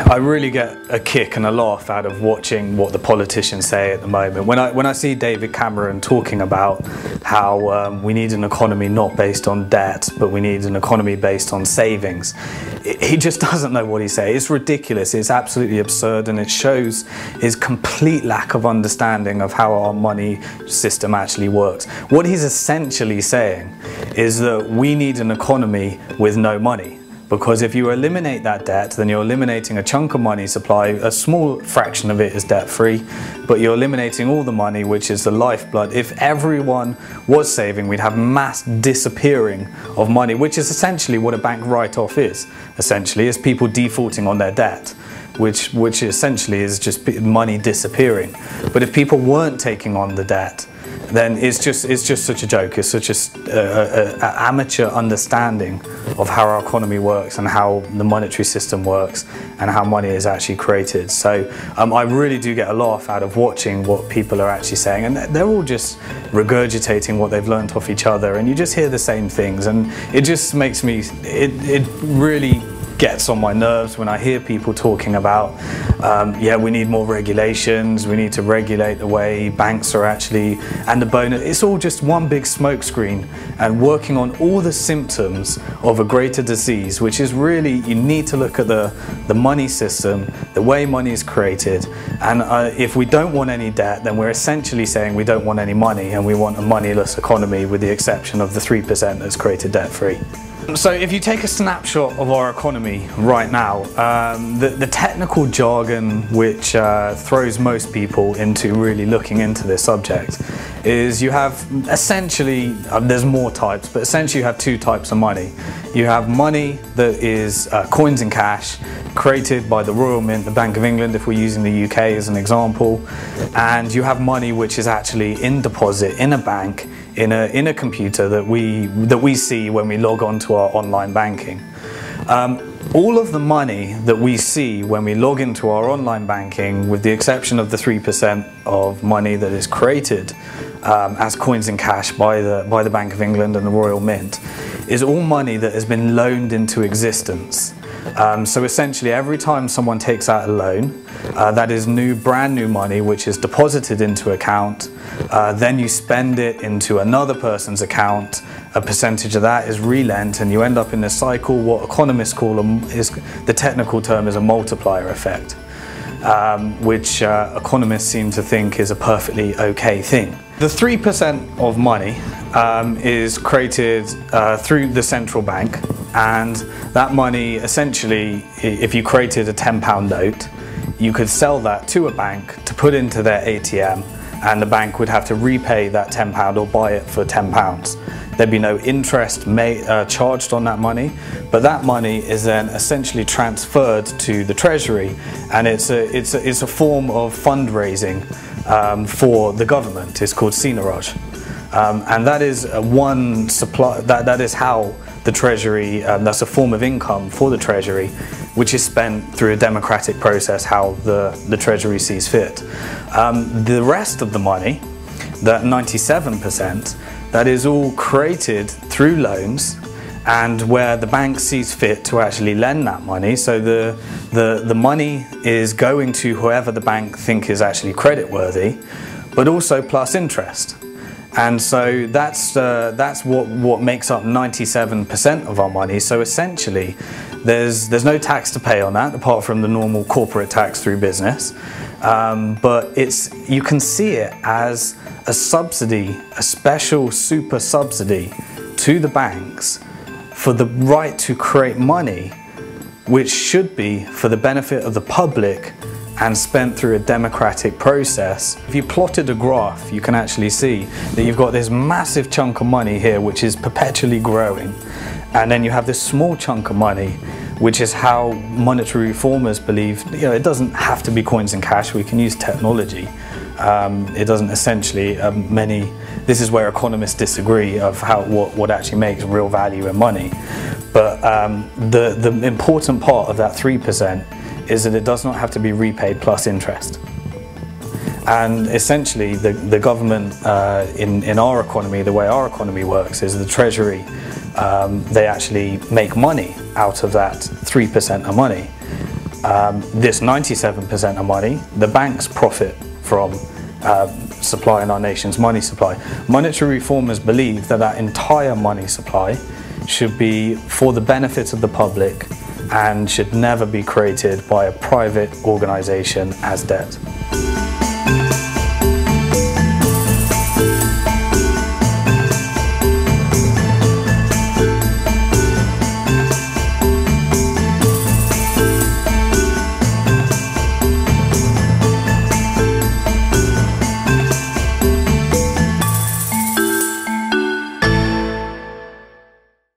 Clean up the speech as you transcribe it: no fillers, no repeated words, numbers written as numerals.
I really get a kick and a laugh out of watching what the politicians say at the moment. When I see David Cameron talking about how we need an economy not based on debt, but we need an economy based on savings, he just doesn't know what he's saying. It's ridiculous, it's absolutely absurd, and it shows his complete lack of understanding of how our money system actually works. What he's essentially saying is that we need an economy with no money. Because if you eliminate that debt, then you're eliminating a chunk of money supply. A small fraction of it is debt-free, but you're eliminating all the money, which is the lifeblood. If everyone was saving, we'd have mass disappearing of money, which is essentially what a bank write-off is. Essentially, is people defaulting on their debt, which essentially is just money disappearing. But if people weren't taking on the debt, then it's just such a joke. It's such an amateur understanding of how our economy works and how the monetary system works and how money is actually created. So I really do get a laugh out of watching what people are actually saying, and they're all just regurgitating what they've learnt off each other, and you just hear the same things, and it just makes me, it really gets on my nerves when I hear people talking about, yeah, we need more regulations, we need to regulate the way banks are actually, and the bonus. It's all just one big smokescreen and working on all the symptoms of a greater disease, which is really, you need to look at the money system, the way money is created, and if we don't want any debt, then we're essentially saying we don't want any money and we want a moneyless economy with the exception of the 3% that's created debt-free. So if you take a snapshot of our economy right now, the technical jargon which throws most people into really looking into this subject is you have essentially, there's more types, but essentially you have two types of money. You have money that is coins and cash created by the Royal Mint, the Bank of England, if we're using the UK as an example, and you have money which is actually in deposit in a bank in a computer that we see when we log on to our online banking. All of the money that we see when we log into our online banking, with the exception of the 3% of money that is created as coins and cash by the Bank of England and the Royal Mint, is all money that has been loaned into existence. So essentially every time someone takes out a loan, that is brand new money which is deposited into account, then you spend it into another person's account, a percentage of that is relent, and you end up in this cycle. What economists call the technical term is a multiplier effect, which economists seem to think is a perfectly okay thing. The 3% of money is created through the central bank, and that money essentially, if you created a £10 note, you could sell that to a bank to put into their ATM, and the bank would have to repay that £10 or buy it for £10. There'd be no interest charged on that money, but that money is then essentially transferred to the Treasury, and it's a form of fundraising for the government. It's called seigniorage, and that is one supply. That is how the Treasury. That's a form of income for the Treasury, which is spent through a democratic process, how the Treasury sees fit. The rest of the money, that 97%, that is all created through loans, and where the bank sees fit to actually lend that money. So the money is going to whoever the bank think is actually creditworthy, but also plus interest. And so that's what makes up 97% of our money. So essentially, there's no tax to pay on that, apart from the normal corporate tax through business. But you can see it as a subsidy, a special super subsidy to the banks for the right to create money, which should be for the benefit of the public and spent through a democratic process. If you plotted a graph, you can actually see that you've got this massive chunk of money here which is perpetually growing, and then you have this small chunk of money which is how monetary reformers believe, it doesn't have to be coins and cash, we can use technology. It doesn't essentially, this is where economists disagree of what actually makes real value in money. But the important part of that 3% is that it does not have to be repaid plus interest. And essentially the government in our economy, the way our economy works is the Treasury, they actually make money out of that 3% of money. this 97% of money, the banks profit from supplying our nation's money supply. Monetary reformers believe that that entire money supply should be for the benefit of the public and should never be created by a private organisation as debt.